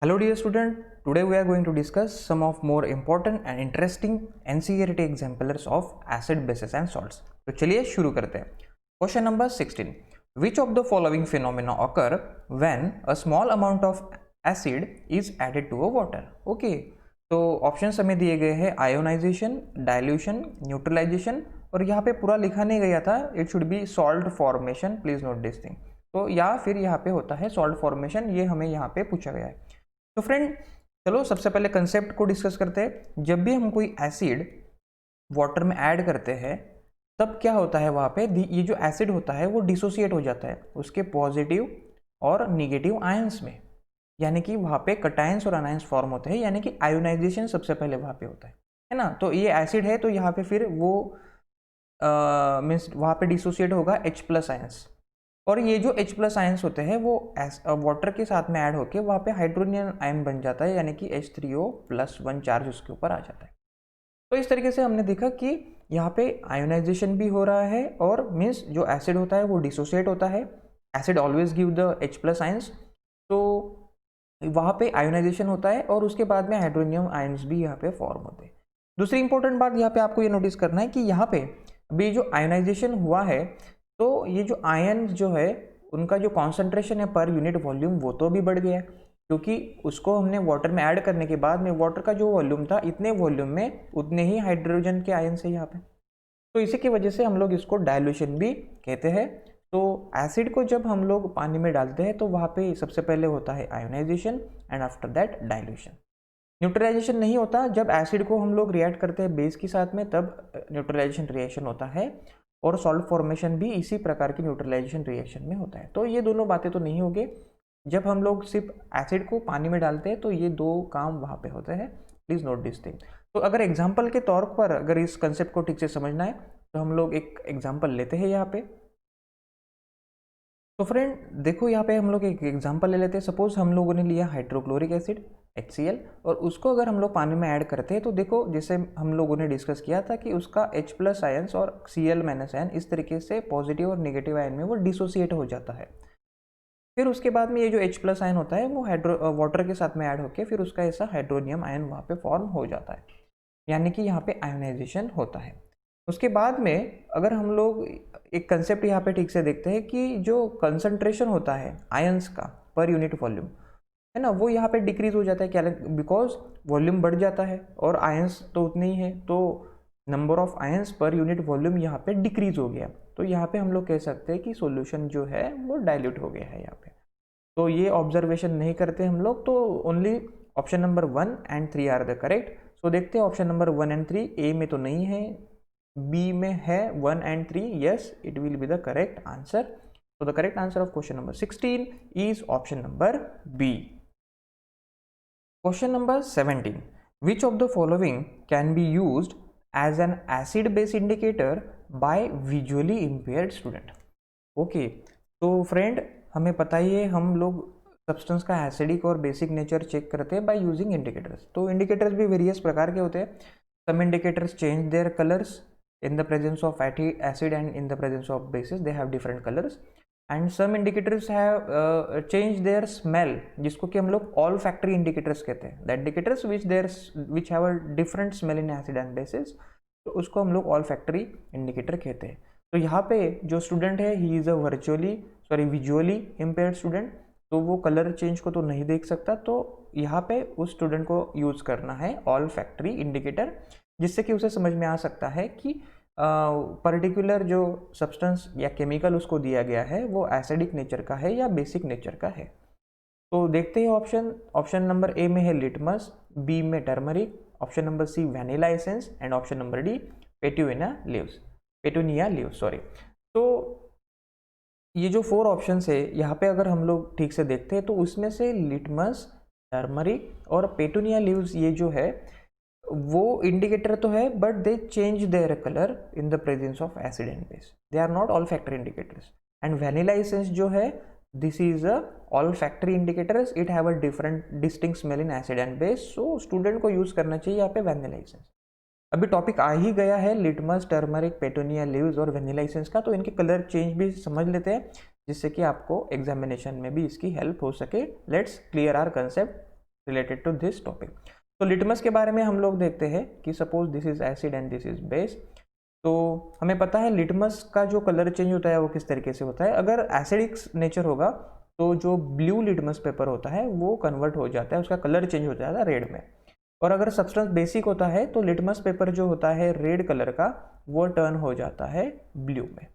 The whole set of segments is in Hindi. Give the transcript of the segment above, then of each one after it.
Hello dear student, today we are going to discuss some of more important and interesting NCERT exemplars of acid, bases and salts. तो चलिए शुरू करते हैं. Question number 16. Which of the following phenomena occur when a small amount of acid is added to a water? Okay, तो ऑप्शंस हमें दिए गए हैं आयोनाइजेशन, डाइल्यूशन, न्यूट्रलाइजेशन और यहाँ पे पूरा लिखा नहीं गया था. It should be salt formation. Please note this thing. तो या फिर यहाँ पे होता है सॉल्ट फॉर्मेशन. ये हमें यहाँ पे पूछा गया है. तो फ्रेंड चलो सबसे पहले कंसेप्ट को डिस्कस करते हैं. जब भी हम कोई एसिड वाटर में ऐड करते हैं तब क्या होता है वहाँ पे ये जो एसिड होता है वो डिसोसिएट हो जाता है उसके पॉजिटिव और निगेटिव आयंस में. यानी कि वहाँ पे कटायंस और अनायंस फॉर्म होते हैं. यानी कि आयोनाइजेशन सबसे पहले वहाँ पे होता है ना. तो ये एसिड है तो यहाँ पे फिर वो मीन्स वहाँ पे डिसोसिएट होगा H+ आयंस. और ये जो H+ आयंस होते हैं वो वाटर के साथ में ऐड होके वहाँ पे हाइड्रोजन आयन बन जाता है. यानी कि H3O+1 चार्ज उसके ऊपर आ जाता है. तो इस तरीके से हमने देखा कि यहाँ पे आयोनाइजेशन भी हो रहा है और मीन्स जो एसिड होता है वो डिसोसिएट होता है. Acid always give the H+ ions. तो वहाँ पे आयोनाइजेशन होता है और उसके बाद में हाइड्रोनियम आयंस भी यहाँ पे फॉर्म होते हैं. दूसरी इंपॉर्टेंट बात यहाँ पे आपको ये नोटिस करना है कि यहाँ पे अभी जो आयोनाइजेशन हुआ है तो ये जो आयन जो है उनका जो कॉन्सेंट्रेशन है पर यूनिट वॉल्यूम वो तो भी बढ़ गया है क्योंकि उसको हमने वाटर में ऐड करने के बाद में वाटर का जो वॉल्यूम था इतने वॉल्यूम में उतने ही हाइड्रोजन के आयन है यहाँ पे. तो इसी की वजह से हम लोग इसको डाइल्यूशन भी कहते हैं. तो एसिड को जब हम लोग पानी में डालते हैं तो वहाँ पे सबसे पहले होता है ionization and after that dilution. Neutralization नहीं होता. जब एसिड को हम लोग रिएक्ट करते हैं बेस के साथ में तब न्यूट्रलाइजेशन रिएक्शन होता है और सॉल्ट फॉर्मेशन भी इसी प्रकार की न्यूट्रलाइजेशन रिएक्शन में होता है. तो ये दोनों बातें तो नहीं होगी. जब हम लोग सिर्फ एसिड को पानी में डालते हैं तो ये दो काम वहाँ पे होते हैं. Please note this thing. तो अगर एग्जाम्पल के तौर पर अगर इस कंसेप्ट को ठीक से समझना है तो हम लोग एक एग्जाम्पल लेते हैं यहाँ पे. तो फ्रेंड देखो यहाँ पे हम लोग एक एग्जांपल ले लेते हैं. सपोज हम लोगों ने लिया हाइड्रोक्लोरिक एसिड HCl और उसको अगर हम लोग पानी में ऐड करते हैं तो देखो जैसे हम लोगों ने डिस्कस किया था कि उसका H+ आयंस और Cl- आयन इस तरीके से पॉजिटिव और नेगेटिव आयन में वो डिसोसिएट हो जाता है. फिर उसके बाद में ये जो H+ आयन होता है वो वाटर के साथ में ऐड होकर फिर उसका ऐसा हाइड्रोनियम आयन वहाँ पे फॉर्म हो जाता है. यानी कि यहाँ पे आयोनाइजेशन होता है. उसके बाद में अगर हम लोग एक कंसेप्ट यहाँ पे ठीक से देखते हैं कि जो कंसंट्रेशन होता है आयंस का पर यूनिट वॉल्यूम है ना वो यहाँ पे डिक्रीज हो जाता है. क्या बिकॉज वॉल्यूम बढ़ जाता है और आयंस तो उतने ही है तो number of ions per unit volume यहाँ पे डिक्रीज हो गया. तो यहाँ पे हम लोग कह सकते हैं कि सॉल्यूशन जो है वो डाइल्यूट हो गया है यहाँ पे. तो ये ऑब्जर्वेशन नहीं करते हम लोग. तो only option number 1 and 3 are the correct. So देखते हैं ऑप्शन नंबर 1 and 3 ए में तो नहीं है, बी में है 1 and 3. Yes it will be the correct answer. So the correct answer of question number 16 is option number B. Question number 17. Which of the following can be used as an acid base indicator by visually impaired student? Okay, तो फ्रेंड हमें पता ही है हम लोग सब्सटेंस का एसिडिक और बेसिक नेचर चेक करते हैं बाय यूजिंग इंडिकेटर्स. तो इंडिकेटर्स भी वेरियस प्रकार के होते हैं. Some indicators change their colours in the presence of fatty acid and in the presence of bases they have different colors and some indicators have changed their smell जिसको कि हम लोग olfactory indicators कहते हैं. the indicators which have a different smell in acid and bases तो उसको हम लोग olfactory indicator कहते हैं. तो यहाँ पे जो स्टूडेंट है he is a visually impaired student. तो वो कलर चेंज को तो नहीं देख सकता. तो यहाँ पे उस स्टूडेंट को यूज करना है olfactory इंडिकेटर जिससे कि उसे समझ में आ सकता है कि पर्टिकुलर जो सब्सटेंस या केमिकल उसको दिया गया है वो एसिडिक नेचर का है या बेसिक नेचर का है. तो देखते हैं ऑप्शन नंबर ए में है लिटमस, बी में turmeric, option number C vanilla essence and option number D petunia leaves sorry. तो ये जो 4 ऑप्शन है यहाँ पे अगर हम लोग ठीक से देखते हैं तो उसमें से लिटमस, टर्मरिक और पेटूनिया लीव्स ये जो है वो इंडिकेटर तो है but they change their colour in the presence of acid and base. They are not olfactory indicators. And vanilla essence जो है this is a olfactory indicators. It have a different distinct smell in acid and base. So student को यूज करना चाहिए यहाँ पे वैनिला एसेंस. अभी टॉपिक आ ही गया है लिटमस, टर्मरिक, पेटूनिया लीव्स और वैनिला एसेंस का तो इनके कलर चेंज भी समझ लेते हैं जिससे कि आपको एग्जामिनेशन में भी इसकी हेल्प हो सके. Let's clear our concept. Related to this topic. तो लिटमस के बारे में हम लोग देखते हैं कि suppose this is acid and this is base. तो हमें पता है लिटमस का जो कलर चेंज होता है वो किस तरीके से होता है। अगर एसिडिक नेचर होगा तो जो ब्लू लिटमस पेपर होता है वो कन्वर्ट हो जाता है, उसका कलर चेंज हो जाता है रेड में। और अगर सब्सटेंस बेसिक होता है तो लिटमस पेपर जो होता है रेड कलर का वो टर्न हो जाता है ब्लू में,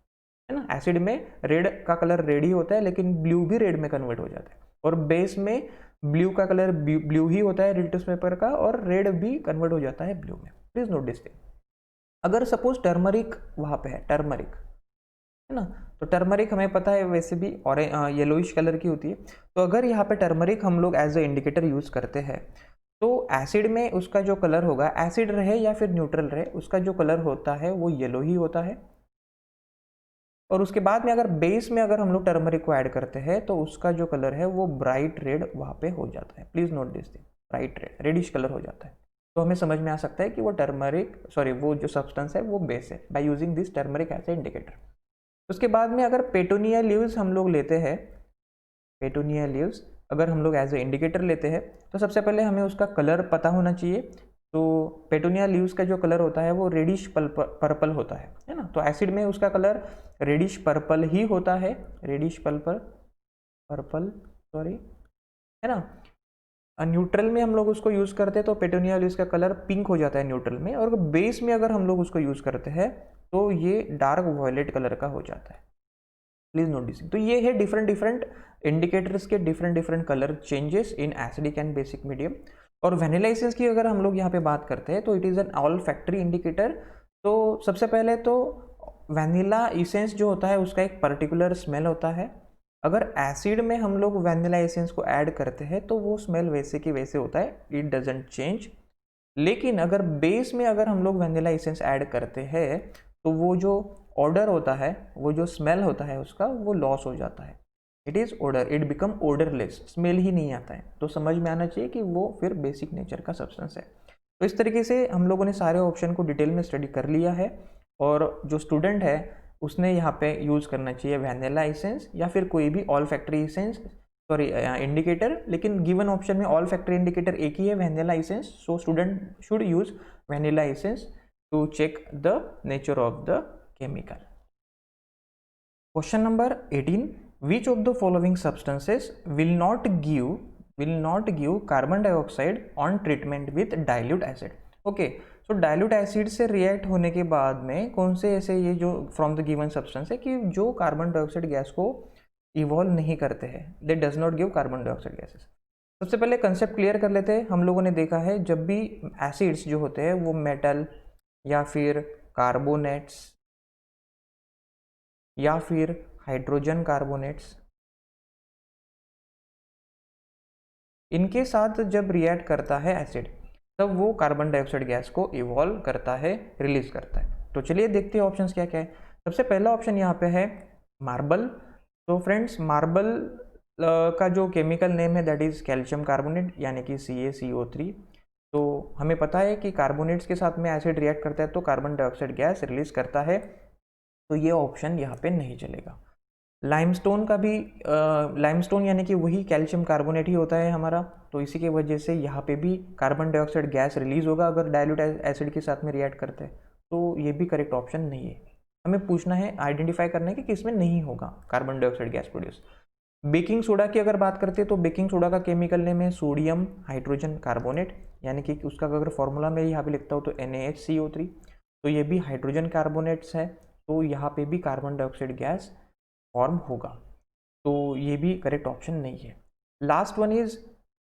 है ना। एसिड में रेड का कलर रेड ही होता है लेकिन ब्लू भी रेड में कन्वर्ट हो जाता है। और बेस में ब्लू का कलर ब्लू ही होता है लिटमस पेपर का और रेड भी कन्वर्ट हो जाता है ब्लू में। Please note this thing. अगर सपोज टर्मरिक वहाँ पे है, टर्मरिक है ना, तो टर्मरिक हमें पता है वैसे भी ऑरेंज येलोइश कलर की होती है। तो अगर यहाँ पे टर्मरिक हम लोग एज ए इंडिकेटर यूज करते हैं तो एसिड में उसका जो कलर होगा, एसिड रहे या फिर न्यूट्रल रहे, उसका जो कलर होता है वो येलो ही होता है। और उसके बाद में अगर बेस में अगर हम लोग टर्मरिक को ऐड करते हैं तो उसका जो कलर है वो ब्राइट रेड वहाँ पे हो जाता है। Please note this thing, bright red, reddish colour हो जाता है। तो हमें समझ में आ सकता है कि वो वो जो सब्सटेंस है वो बेस है by using this turmeric as a indicator. उसके बाद में अगर पेटूनिया लीव्स हम लोग लेते हैं, पेटूनिया लीव्स अगर हम लोग एज ए इंडिकेटर लेते हैं तो सबसे पहले हमें उसका कलर पता होना चाहिए। तो पेटूनिया लीव्स का जो कलर होता है वो रेडिश पर्पल होता है ना। तो एसिड में उसका कलर रेडिश पर्पल ही होता है, रेडिश पर्पल सॉरी, है ना। न्यूट्रल में हम लोग उसको यूज करते हैं तो पेटूनिया लीव्स का कलर पिंक हो जाता है न्यूट्रल में। और बेस में अगर हम लोग उसको यूज करते हैं तो ये डार्क वॉयलेट कलर का हो जाता है। Please note this. तो ये है डिफरेंट इंडिकेटर्स के different colour changes in acidic and basic medium. और वैनिला एसेंस की अगर हम लोग यहाँ पे बात करते हैं तो it is an all factory indicator. तो सबसे पहले तो वैनिला एसेंस जो होता है उसका एक पर्टिकुलर स्मेल होता है। अगर एसिड में हम लोग वैनिला एसेंस को ऐड करते हैं तो वो स्मेल वैसे की वैसे होता है, इट डजेंट चेंज। लेकिन अगर बेस में अगर हम लोग वैनिला एसेंस ऐड करते हैं तो वो जो ऑर्डर होता है, वो जो स्मेल होता है उसका वो लॉस हो जाता है। It is odour, it become odourless, smell ही नहीं आता है। तो समझ में आना चाहिए कि वो फिर बेसिक नेचर का सब्सटेंस है। तो इस तरीके से हम लोगों ने सारे ऑप्शन को डिटेल में स्टडी कर लिया है। और जो स्टूडेंट है उसने यहाँ पे यूज़ करना चाहिए वैनिला एसेंस या फिर कोई भी olfactory essence, sorry indicator. लेकिन गिवन ऑप्शन में ऑल फैक्ट्री इंडिकेटर एक ही है, vanilla essence. So student should use vanilla essence to check the nature of the chemical. Question number 18. Which of the following substances will not give carbon dioxide on treatment with dilute acid? Okay, so dilute acid से रिएक्ट होने के बाद में कौन से ऐसे ये जो फ्रॉम द गिवन सब्सटेंस है कि जो कार्बन डाइऑक्साइड गैस को इवॉल्व नहीं करते हैं, दे does not give carbon dioxide gases. सबसे पहले कंसेप्ट क्लियर कर लेते हैं। हम लोगों ने देखा है जब भी एसिड्स जो होते हैं वो मेटल या फिर कार्बोनेट्स या फिर हाइड्रोजन कार्बोनेट्स, इनके साथ जब रिएक्ट करता है एसिड तब वो कार्बन डाइऑक्साइड गैस को इवॉल्व करता है, रिलीज करता है। तो चलिए देखते हैं ऑप्शंस क्या क्या है। सबसे पहला ऑप्शन यहाँ पे है मार्बल। तो फ्रेंड्स मार्बल का जो केमिकल नेम है दैट इज कैल्शियम कार्बोनेट यानी कि CaCO3। तो हमें पता है कि कार्बोनेट्स के साथ में एसिड रिएक्ट करता है तो कार्बन डाइऑक्साइड गैस रिलीज करता है, तो ये ऑप्शन यहाँ पे नहीं चलेगा। लाइमस्टोन का भी लाइमस्टोन यानी कि वही कैल्शियम कार्बोनेट ही होता है हमारा, तो इसी की वजह से यहाँ पे भी कार्बन डाइऑक्साइड गैस रिलीज होगा अगर डाइल्यूट एसिड के साथ में रिएक्ट करते हैं। तो ये भी करेक्ट ऑप्शन नहीं है। हमें पूछना है, आइडेंटिफाई करना है कि किसमें नहीं होगा carbon dioxide gas produce. Baking soda की अगर बात करते हैं तो बेकिंग सोडा का केमिकल नेम है सोडियम हाइड्रोजन कार्बोनेट, यानी कि उसका अगर फॉर्मूला मैं यहाँ पे लिखता हूँ तो NaHCO3, तो ये भी हाइड्रोजन कार्बोनेट्स है, तो यहाँ पे भी कार्बन डाइऑक्साइड गैस फॉर्म होगा, तो ये भी करेक्ट ऑप्शन नहीं है। Last one is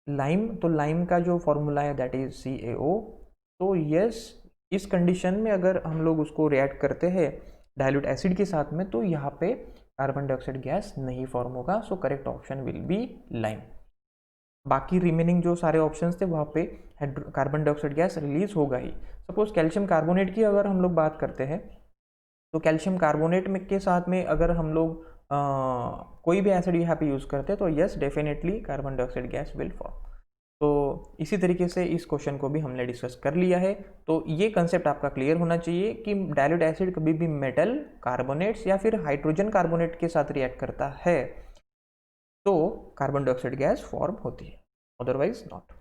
lime. तो लाइम का जो फॉर्मूला है दैट इज CaO। तो यस, इस कंडीशन में अगर हम लोग उसको रिएक्ट करते हैं डाइल्यूट एसिड के साथ में तो यहाँ पे कार्बन डाइऑक्साइड गैस नहीं फॉर्म होगा। So correct option will be lime. बाकी रिमेनिंग जो सारे ऑप्शंस थे वहाँ पे कार्बन डाइऑक्साइड गैस रिलीज होगा ही। सपोज कैल्शियम कार्बोनेट की अगर हम लोग बात करते हैं तो कैल्शियम कार्बोनेट में के साथ में अगर हम लोग कोई भी एसिड यहाँ पे यूज़ करते हैं तो yes definitely carbon dioxide gas will form. तो इसी तरीके से इस क्वेश्चन को भी हमने डिस्कस कर लिया है। तो ये कंसेप्ट आपका क्लियर होना चाहिए कि डाइल्यूट एसिड कभी भी मेटल, कार्बोनेट्स या फिर हाइड्रोजन कार्बोनेट के साथ रिएक्ट करता है तो कार्बन डाइऑक्साइड गैस फॉर्म होती है, otherwise not.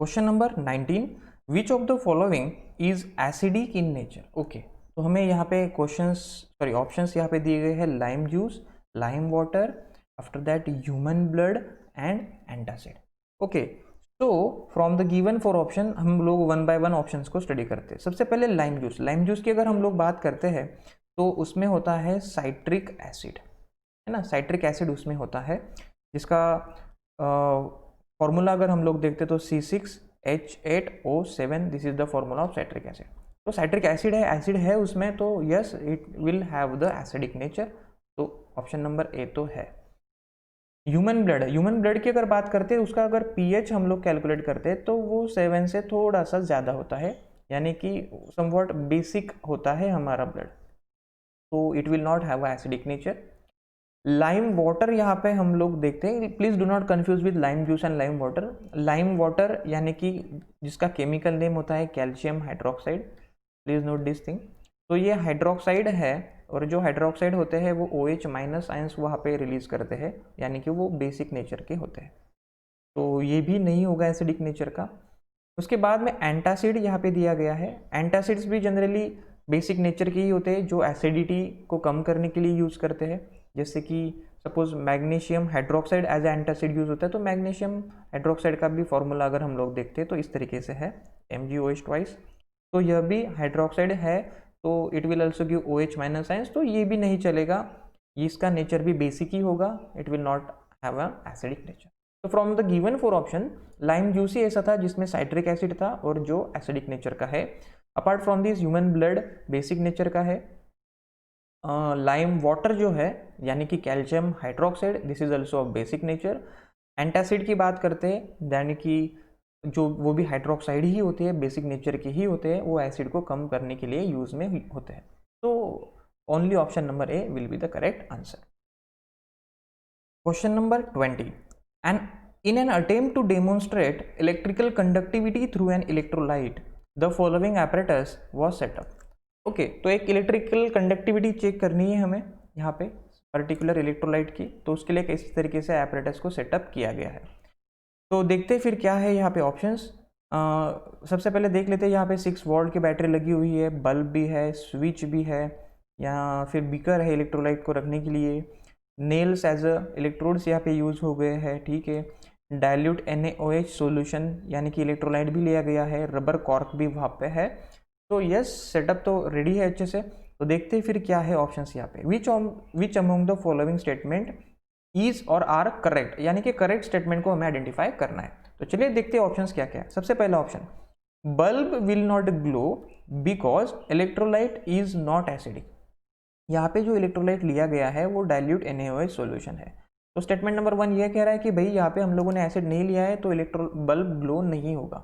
Question number 19, which of the following is acidic in nature. Okay, तो हमें यहाँ पे ऑप्शंस यहाँ पे दिए गए हैं, lime juice, lime water, after that human blood and antacid. Okay, तो from the given four option हम लोग वन बाय वन ऑप्शंस को स्टडी करते हैं। सबसे पहले लाइम जूस। लाइम जूस की अगर हम लोग बात करते हैं तो उसमें होता है साइट्रिक एसिड, है ना, साइट्रिक एसिड उसमें होता है, जिसका फॉर्मूला अगर हम लोग देखते तो C6H8O7, this is the formula of citric acid. तो साइट्रिक एसिड है उसमें, तो yes it will have the acidic nature, तो ऑप्शन नंबर ए तो है। ह्यूमन ब्लड की अगर बात करते हैं, उसका अगर पीएच हम लोग कैलकुलेट करते हैं तो वो 7 से थोड़ा सा ज़्यादा होता है, यानी कि समवॉट बेसिक होता है हमारा ब्लड, तो it will not have acidic nature. Lime water यहाँ पे हम लोग देखते हैं, please do not confuse with lime juice and lime water. Lime water यानी कि जिसका केमिकल नेम होता है calcium hydroxide, please note this thing. तो ये हाइड्रोक्साइड है, और जो हाइड्रोक्साइड होते हैं वो OH माइनस आयंस वहाँ पे रिलीज करते हैं, यानी कि वो बेसिक नेचर के होते हैं, तो ये भी नहीं होगा एसिडिक नेचर का। उसके बाद में एंटासिड यहाँ पे दिया गया है। एंटासिड्स भी जनरली बेसिक नेचर के ही होते हैं, जो एसिडिटी को कम करने के लिए यूज करते हैं, जैसे कि suppose magnesium hydroxide as antacid use होता है, तो मैग्नीशियम हाइड्रोक्साइड का भी फॉर्मूला अगर हम लोग देखते हैं तो इस तरीके से है, MgOH ट्वाइस, तो यह भी हाइड्रोक्साइड है, तो it will also give OH minus ions, तो ये भी नहीं चलेगा, इसका नेचर भी बेसिक ही होगा, it will not have a acidic nature. तो from the given four option lime juice ही ऐसा था जिसमें साइट्रिक एसिड था और जो एसिडिक नेचर का है। Apart from this human blood basic nature का है। लाइम वाटर जो है यानी कि calcium hydroxide, this is also of basic nature. Antacid की बात करते हैं यानी कि जो वो भी हाइड्रोक्साइड ही होते हैं, बेसिक नेचर के ही होते हैं, वो एसिड को कम करने के लिए यूज में होते हैं, तो only option number A will be the correct answer. Question number 20, and in an attempt to demonstrate electrical conductivity through an electrolyte the following apparatus was set up। Okay, तो एक इलेक्ट्रिकल कंडक्टिविटी चेक करनी है हमें यहाँ पे पर्टिकुलर इलेक्ट्रोलाइट की, तो उसके लिए इस तरीके से apparatus को सेटअप किया गया है। तो देखते फिर क्या है यहाँ पे ऑप्शंस। सबसे पहले देख लेते हैं, यहाँ पे 6 वोल्ट की बैटरी लगी हुई है, बल्ब भी है, स्विच भी है, या फिर बीकर है इलेक्ट्रोलाइट को रखने के लिए, नेल्स एज अ इलेक्ट्रोड्स यहाँ पे यूज हो गए हैं, ठीक है। डाइल्यूट NaOH सॉल्यूशन यानी कि इलेक्ट्रोलाइट भी लिया गया है, रबर कॉर्क भी वहाँ पे है, तो यस सेटअप तो रेडी है अच्छे से। तो देखते हैं फिर क्या है ऑप्शंस यहाँ पे। Which among the following statement is और आर करेक्ट, यानी कि करेक्ट स्टेटमेंट को हमें आइडेंटिफाई करना है। तो चलिए देखते हैं ऑप्शंस क्या क्या है। सबसे पहला option, bulb will not glow because electrolyte is not acidic. यहाँ पे जो इलेक्ट्रोलाइट लिया गया है वो डाइल्यूट NaOH सॉल्यूशन है, तो स्टेटमेंट नंबर 1 ये कह रहा है कि भाई यहाँ पे हम लोगों ने एसिड नहीं लिया है तो बल्ब ग्लो नहीं होगा।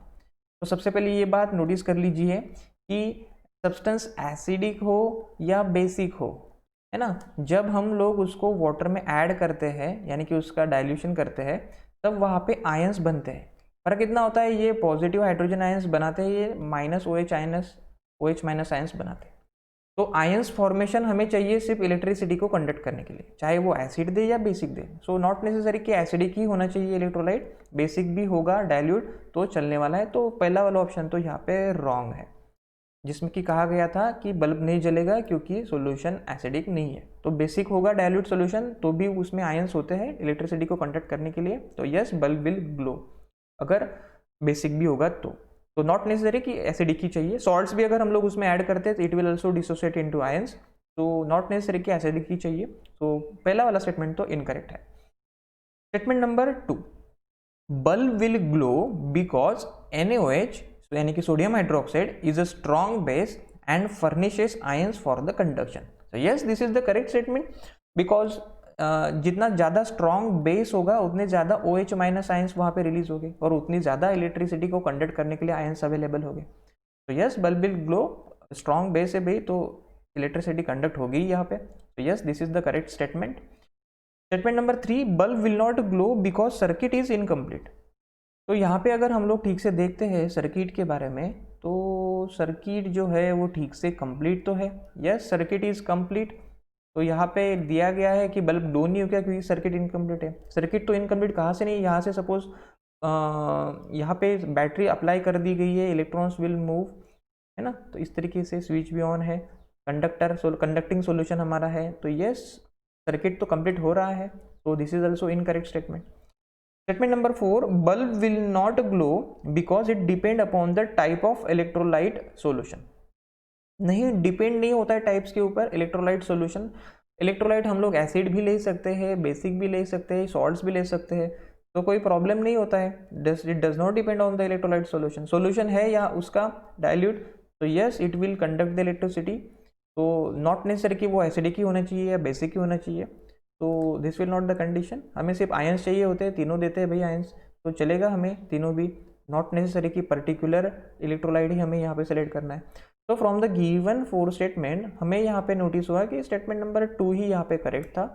तो सबसे पहले ये बात नोटिस कर लीजिए कि सब्सटेंस एसिडिक हो या बेसिक हो, है ना, जब हम लोग उसको वाटर में ऐड करते हैं यानी कि उसका डाइल्यूशन करते हैं, तब वहाँ पे आयंस बनते हैं। फर्क कितना होता है, ये पॉजिटिव हाइड्रोजन आयंस बनाते हैं, ये OH माइनस आयंस बनाते हैं। तो आयंस फॉर्मेशन हमें चाहिए सिर्फ इलेक्ट्रिसिटी को कंडक्ट करने के लिए, चाहे वो एसिड दे या basic they. So not necessary कि एसिडिक ही होना चाहिए इलेक्ट्रोलाइट, बेसिक भी होगा डाइल्यूट तो चलने वाला है। तो पहला वाला ऑप्शन तो यहाँ पे रॉन्ग है, जिसमें कि कहा गया था कि बल्ब नहीं जलेगा क्योंकि सॉल्यूशन एसिडिक नहीं है। तो बेसिक होगा डाइल्यूट सॉल्यूशन, तो भी उसमें आयंस होते हैं इलेक्ट्रिसिटी को कंडक्ट करने के लिए, तो यस बल्ब विल ग्लो अगर बेसिक भी होगा तो नॉट नेसेसरी कि एसिडिक ही चाहिए। सॉल्ट्स भी अगर हम लोग उसमें ऐड करते हैं तो it will also dissociate into ions, तो नॉट नेसेसरी कि एसिडिक ही चाहिए। तो पहला वाला स्टेटमेंट तो इनकरेक्ट है। Statement number 2, bulb will glow because NaOH यानी कि sodium hydroxide is a strong base and furnishes ions for the conduction. So yes, this is the correct statement because जितना ज़्यादा स्ट्रॉन्ग बेस होगा उतने ज़्यादा OH माइनस आयंस वहाँ पे रिलीज होंगे और उतनी ज़्यादा इलेक्ट्रिसिटी को कंडक्ट करने के लिए आयंस अवेलेबल होंगे। तो yes bulb will glow, strong base है भाई तो इलेक्ट्रिसिटी कंडक्ट होगी यहाँ पे। तो yes this is the correct statement. Statement number 3, bulb will not glow because circuit is incomplete. तो यहाँ पे अगर हम लोग ठीक से देखते हैं सर्किट के बारे में, तो सर्किट जो है वो ठीक से कंप्लीट तो है, यस सर्किट इज कंप्लीट। तो यहाँ पे दिया गया है कि बल्ब ग्लो नहीं हो गया क्योंकि सर्किट इनकम्प्लीट है। सर्किट तो इनकम्प्लीट कहाँ से नहीं, यहाँ से सपोज यहाँ पे बैटरी अप्लाई कर दी गई है, इलेक्ट्रॉन्स विल मूव, है ना। तो इस तरीके से स्विच भी ऑन है, कंडक्टिंग सॉल्यूशन हमारा है, तो यस सर्किट तो कंप्लीट हो रहा है। तो this is also incorrect statement. Statement number 4, bulb will not glow because it depend upon the type of electrolyte solution. नहीं, डिपेंड नहीं होता है टाइप्स के ऊपर इलेक्ट्रोलाइट सॉल्यूशन। इलेक्ट्रोलाइट हम लोग एसिड भी ले सकते हैं, बेसिक भी ले सकते हैं, सॉल्ट्स भी ले सकते हैं, तो कोई प्रॉब्लम नहीं होता है। It does not depend on the electrolyte solution. Solution है या उसका डाइल्यूट, तो yes it will conduct the electricity. तो नॉट नेसेसरी कि वो एसिडिक ही होना चाहिए या बेसिक ही होना चाहिए, तो this will not the condition. हमें सिर्फ आयंस चाहिए होते हैं, तीनों देते हैं भाई आयंस, तो चलेगा हमें तीनों भी। नॉट नेसेसरी कि पर्टिकुलर इलेक्ट्रोलाइट ही हमें यहाँ पे सेलेक्ट करना है। तो फ्रॉम द गिवन 4 स्टेटमेंट हमें यहाँ पे नोटिस हुआ कि स्टेटमेंट नंबर 2 ही यहाँ पे करेक्ट था।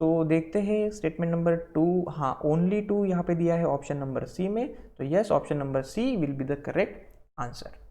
तो देखते हैं स्टेटमेंट नंबर 2, हाँ ओनली 2 यहाँ पे दिया है ऑप्शन नंबर सी में, तो yes option number C will be the correct answer.